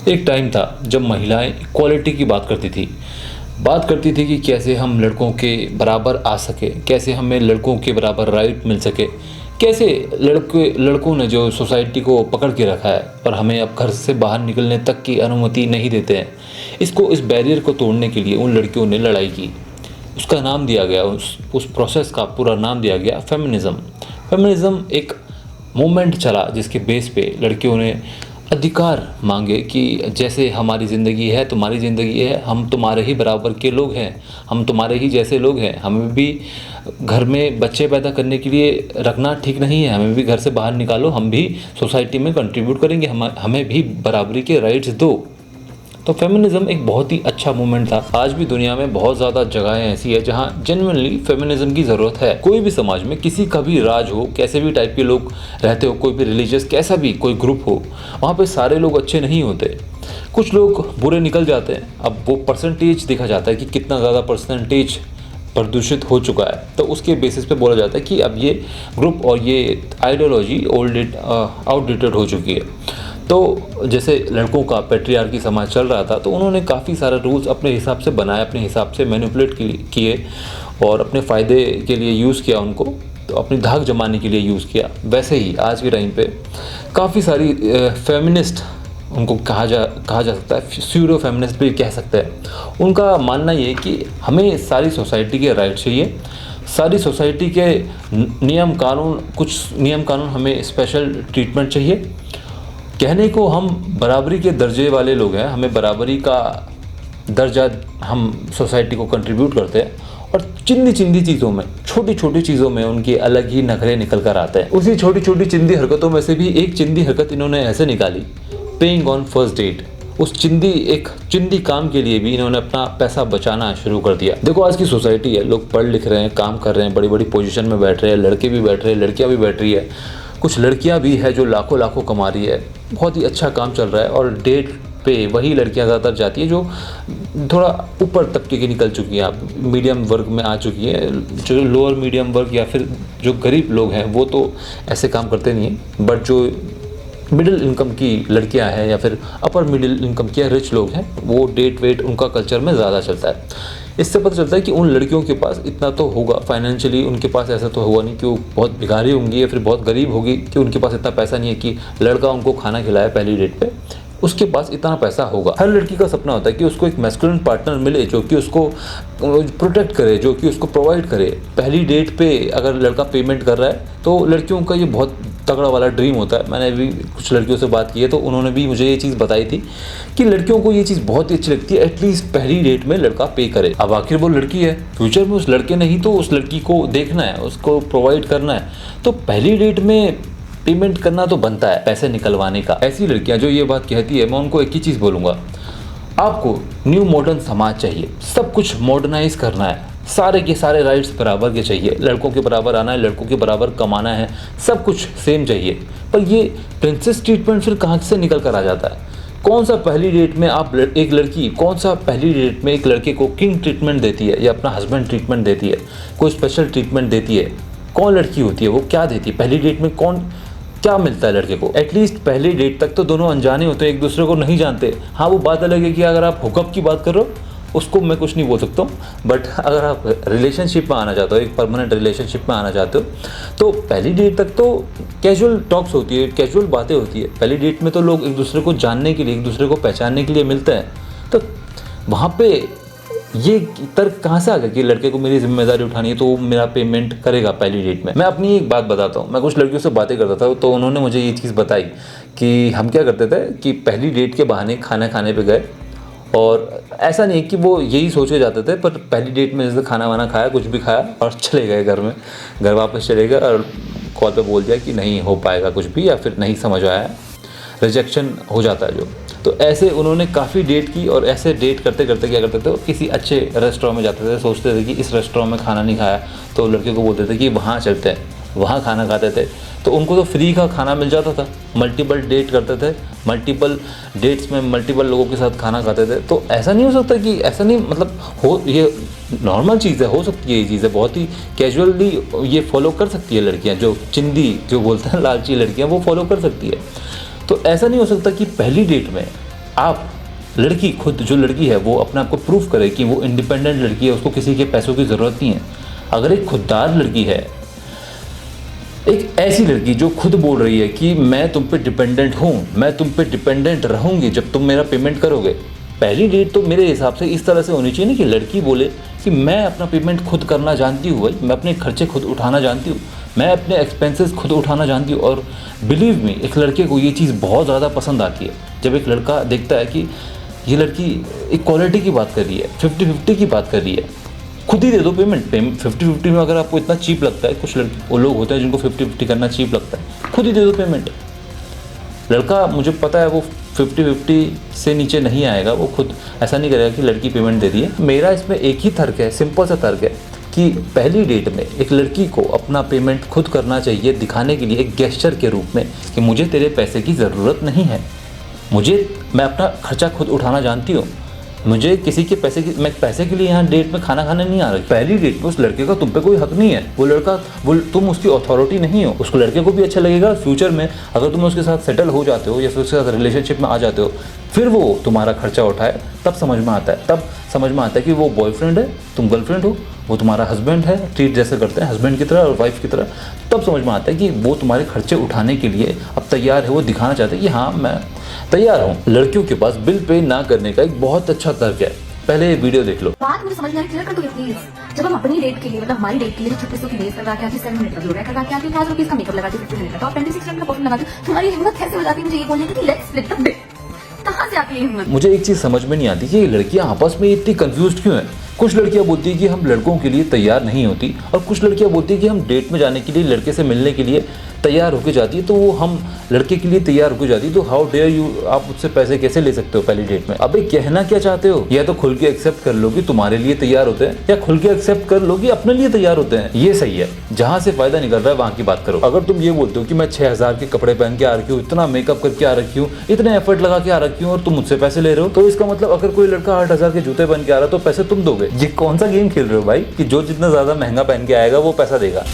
एक टाइम था जब महिलाएं इक्वालिटी की बात करती थी कि कैसे हम लड़कों के बराबर आ सके, कैसे हमें लड़कों के बराबर राइट मिल सके, कैसे लड़कों ने जो सोसाइटी को पकड़ के रखा है और हमें अब घर से बाहर निकलने तक की अनुमति नहीं देते हैं। इस बैरियर को तोड़ने के लिए उन लड़कियों ने लड़ाई की। उसका नाम दिया गया, उस प्रोसेस का पूरा नाम दिया गया फेमिनिज़म एक मूवमेंट चला जिसके बेस पे लड़कियों ने अधिकार मांगे कि जैसे हमारी ज़िंदगी है तुम्हारी ज़िंदगी है, हम तुम्हारे ही बराबर के लोग हैं, हम तुम्हारे ही जैसे लोग हैं, हमें भी घर में बच्चे पैदा करने के लिए रखना ठीक नहीं है, हमें भी घर से बाहर निकालो, हम भी सोसाइटी में कंट्रीब्यूट करेंगे, हमें भी बराबरी के राइट्स दो। तो फेमिनिज़म एक बहुत ही अच्छा मूवमेंट था। आज भी दुनिया में बहुत ज़्यादा जगहें ऐसी है जहाँ जेन्युइनली फेमिनिज़म की ज़रूरत है। कोई भी समाज में किसी का भी राज हो, कैसे भी टाइप के लोग रहते हो, कोई भी रिलीजियस कैसा भी कोई ग्रुप हो, वहाँ पे सारे लोग अच्छे नहीं होते, कुछ लोग बुरे निकल जाते हैं। अब वो परसेंटेज देखा जाता है कि कितना ज़्यादा परसेंटेज प्रदूषित हो चुका है, तो उसके बेसिस पे बोला जाता है कि अब ये ग्रुप और ये आइडियोलॉजी आउटडेटेड हो चुकी है। तो जैसे लड़कों का पैट्रियार्की समाज चल रहा था, तो उन्होंने काफ़ी सारे रूल्स अपने हिसाब से बनाए, अपने हिसाब से मैनिपुलेट किए और अपने फ़ायदे के लिए यूज़ किया उनको, तो अपनी धाक जमाने के लिए यूज़ किया। वैसे ही आज के टाइम पे काफ़ी सारी फेमिनिस्ट उनको कहा जा सकता है, स्यूडो फेमिनिस्ट भी कह सकते हैं। उनका मानना ये है कि हमें सारी सोसाइटी के राइट चाहिए, सारी सोसाइटी के कुछ नियम कानून हमें स्पेशल ट्रीटमेंट चाहिए। कहने को हम बराबरी के दर्जे वाले लोग हैं, हमें बराबरी का दर्जा हम सोसाइटी को कंट्रीब्यूट करते हैं, और चिंदी चीज़ों में, छोटी छोटी चीज़ों में उनके अलग ही नखरे निकल कर आते हैं। उसी छोटी छोटी चिंदी हरकतों में से भी एक चिंदी हरकत इन्होंने ऐसे निकाली, पेइंग ऑन फर्स्ट डेट। उस चिंदी काम के लिए भी इन्होंने अपना पैसा बचाना शुरू कर दिया। देखो आज की सोसाइटी है, लोग पढ़ लिख रहे हैं, काम कर रहे हैं, बड़ी बड़ी पोजीशन में बैठ रहे हैं, लड़के भी बैठ रहे हैं, लड़कियां भी बैठ रही है, कुछ लड़कियां भी है जो लाखों कमा रही है, बहुत ही अच्छा काम चल रहा है। और डेट पे वही लड़कियां ज़्यादातर जाती है जो थोड़ा ऊपर तबके की निकल चुकी हैं, मीडियम वर्ग में आ चुकी है। जो लोअर मीडियम वर्ग या फिर जो गरीब लोग हैं वो तो ऐसे काम करते नहीं हैं, बट जो मिडिल इनकम की लड़कियां हैं या फिर अपर मिडिल इनकम के रिच लोग हैं, वो डेट वेट उनका कल्चर में ज़्यादा चलता है। इससे पता चलता है कि उन लड़कियों के पास इतना तो होगा फाइनेंशियली, उनके पास ऐसा तो होगा नहीं कि वो बहुत भिखारी होंगी या फिर बहुत गरीब होगी कि उनके पास इतना पैसा नहीं है कि लड़का उनको खाना खिलाए पहली डेट पे, उसके पास इतना पैसा होगा। हर लड़की का सपना होता है कि उसको एक मैस्कुलिन पार्टनर मिले जो कि उसको प्रोटेक्ट करे, जो कि उसको प्रोवाइड करे। पहली डेट पे अगर लड़का पेमेंट कर रहा है तो लड़कियों का ये बहुत तगड़ा वाला ड्रीम होता है। मैंने अभी कुछ लड़कियों से बात की है तो उन्होंने भी मुझे ये चीज़ बताई थी कि लड़कियों को ये चीज़ बहुत ही अच्छी लगती है, एटलीस्ट पहली डेट में लड़का पे करे। अब आखिर वो लड़की है, फ्यूचर में उस लड़के ने ही तो उस लड़की को देखना है, उसको प्रोवाइड करना है, तो पहली डेट में पेमेंट करना तो बनता है पैसे निकलवाने का। ऐसी लड़कियां जो ये बात कहती है, मैं उनको एक ही चीज़ बोलूँगा, आपको न्यू मॉडर्न समाज चाहिए, सब कुछ मॉडर्नाइज करना है, सारे के सारे राइट्स बराबर के चाहिए, लड़कों के बराबर आना है, लड़कों के बराबर कमाना है, सब कुछ सेम चाहिए। पर ये प्रिंसेस ट्रीटमेंट फिर कहाँ से निकल कर आ जाता है? कौन सा पहली डेट में आप एक लड़की कौन सा पहली डेट में एक लड़के को किंग ट्रीटमेंट देती है या अपना हस्बैंड ट्रीटमेंट देती है, कोई स्पेशल ट्रीटमेंट देती है? कौन लड़की होती है वो, क्या देती है पहली डेट में? कौन क्या मिलता है लड़के को? एटलीस्ट पहली डेट तक तो दोनों अनजाने होते हैं, एक दूसरे को नहीं जानते। हाँ, वो बात अलग है कि अगर आप हुकअप की बात कर रहे हो उसको मैं कुछ नहीं बोल सकता हूँ, बट अगर आप रिलेशनशिप में आना चाहते हो, एक परमानेंट रिलेशनशिप में आना चाहते हो, तो पहली डेट तक तो कैजुअल टॉक्स होती है, कैजुअल बातें होती है। पहली डेट में तो लोग एक दूसरे को जानने के लिए, एक दूसरे को पहचानने के लिए मिलते हैं। तो वहाँ पे ये तर्क कहाँ से आ गया कि लड़के को मेरी जिम्मेदारी उठानी है तो वो मेरा पेमेंट करेगा पहली डेट में? मैं अपनी एक बात बताता हूँ, मैं कुछ लड़कियों से बातें करता था तो उन्होंने मुझे ये चीज़ बताई कि हम क्या करते थे कि पहली डेट के बहाने खाना खाने पे गए, और ऐसा नहीं कि वो यही सोचे जाते थे, पर पहली डेट में जैसे खाना वाना खाया, कुछ भी खाया और चले गए घर वापस चले गए और कॉल पे बोल दिया कि नहीं हो पाएगा कुछ भी, या फिर नहीं समझ आया, रिजेक्शन हो जाता है जो। तो ऐसे उन्होंने काफ़ी डेट की, और ऐसे डेट करते करते क्या करते थे, किसी अच्छे रेस्टोरेंट में जाते थे, सोचते थे कि इस रेस्टोरेंट में खाना नहीं खाया तो लड़के को बोलते थे कि वहाँ चलते हैं, वहाँ खाना खाते थे, तो उनको तो फ्री का खाना मिल जाता था। मल्टीपल डेट करते थे, मल्टीपल डेट्स में मल्टीपल लोगों के साथ खाना खाते थे। तो ऐसा नहीं हो सकता कि ऐसा नहीं, मतलब हो, ये नॉर्मल चीज़ है, हो सकती है ये चीज़ है, बहुत ही कैजुअली ये फॉलो कर सकती है लड़कियाँ, जो चिंदी जो बोलते हैं लालची लड़कियाँ, वो फॉलो कर सकती है। तो ऐसा नहीं हो सकता कि पहली डेट में आप लड़की खुद जो लड़की है वो अपने आप को प्रूव करे कि वो इंडिपेंडेंट लड़की है, उसको किसी के पैसों की ज़रूरत नहीं है। अगर एक खुददार लड़की है, एक ऐसी लड़की जो खुद बोल रही है कि मैं तुम पे डिपेंडेंट हूँ, मैं तुम पे डिपेंडेंट रहूँगी जब तुम मेरा पेमेंट करोगे। पहली डेट तो मेरे हिसाब से इस तरह से होनी चाहिए ना कि लड़की बोले कि मैं अपना पेमेंट खुद करना जानती हूँ भाई, मैं अपने खर्चे खुद उठाना जानती हूँ, मैं अपने एक्सपेंसेस खुद उठाना जानती हूँ। और बिलीव मी, एक लड़के को ये चीज़ बहुत ज़्यादा पसंद आती है जब एक लड़का देखता है कि ये लड़की इक्वालिटी की बात कर रही है, 50-50 की बात कर रही है। खुद ही दे दो पेमेंट 50-50 में। अगर आपको इतना चीप लगता है, कुछ लड़के वो लोग होते हैं जिनको 50-50 करना चीप लगता है, खुद ही दे दो पेमेंट। लड़का मुझे पता है वो 50-50 से नीचे नहीं आएगा, वो खुद ऐसा नहीं करेगा कि लड़की पेमेंट दे रही है। मेरा इसमें एक ही तर्क है, सिंपल सा तर्क है कि पहली डेट में एक लड़की को अपना पेमेंट खुद करना चाहिए, दिखाने के लिए एक गेस्चर के रूप में कि मुझे तेरे पैसे की ज़रूरत नहीं है, मैं अपना खर्चा खुद उठाना जानती हूँ, मुझे किसी के मैं पैसे के लिए यहाँ डेट में खाना खाने नहीं आ रही। पहली डेट में उस लड़के का तुम पे कोई हक नहीं है, तुम उसकी अथॉरिटी नहीं हो। उसको लड़के को भी अच्छा लगेगा फ्यूचर में अगर तुम उसके साथ सेटल हो जाते हो या फिर उसके साथ रिलेशनशिप में आ जाते हो, फिर वो तुम्हारा खर्चा उठाए, तब समझ में आता है कि वो बॉयफ्रेंड है, तुम गर्लफ्रेंड हो, वो तुम्हारा हस्बैंड है, ट्रीट जैसे करते हैं हस्बैंड की तरह और वाइफ की तरह। तब समझ में आता है कि वो तुम्हारे खर्चे उठाने के लिए अब तैयार है, वो दिखाना चाहते हैं कि हाँ मैं तैयार हूँ। लड़कियों के पास बिल पे ना करने का एक बहुत अच्छा तर्क है, पहले ये वीडियो देख लो। बात मुझे समझ में आई, क्लियर कर दो प्लीज। जब हम अपनी डेट के लिए, मतलब हमारी डेट के लिए 3600 की बेस करवा के आती, 7 मिनट का ब्लू करवा के आती, 1000 रुपीज का मेकअप लगाती, 50 मिनट का टॉप, 26 मिनट का परफ्यूम लगाती, तुम्हारी हिम्मत कैसे हो जाती है मुझे ये बोलने की लेट्स स्प्लिट द बिल? कहाँ से आती है हिम्मत? मुझे एक चीज़ समझ में नहीं आती कि ये लड़कियां आपस में इतनी कंफ्यूज क्यों हैं। कुछ लड़कियां बोलती है कि हम लड़कों के लिए तैयार नहीं होती, और कुछ लड़कियां बोलती है कि हम डेट में जाने के लिए, लड़के से मिलने के लिए तैयार होकर जाती है, तो वो हम लड़के के लिए तैयार होकर जाती है। तो हाउ डेयर यू, आप मुझसे पैसे कैसे ले सकते हो पहली डेट में? अबे कहना क्या चाहते हो? या तो खुल के एक्सेप्ट कर लो कि तुम्हारे लिए तैयार होते हैं, या खुल के एक्सेप्ट कर लो कि अपने लिए तैयार होते हैं। ये सही है, जहां से फायदा निकल रहा है वहां की बात करो। अगर तुम ये बोलते हो कि मैं 6000 के कपड़े पहन के आ रखी हूँ, इतना मेकअप करके आ रखी हूँ, इतने एफर्ट लगा के आ रखी हूँ, और तुम मुझसे पैसे ले रहे हो, तो इसका मतलब अगर कोई लड़का 8000 के जूते पहन के आ रहा है तो पैसे तुम दोगे। ये कौन सा गेम खेल रहे हो भाई कि जो जितना ज्यादा महंगा पहन के आएगा वो पैसा देगा?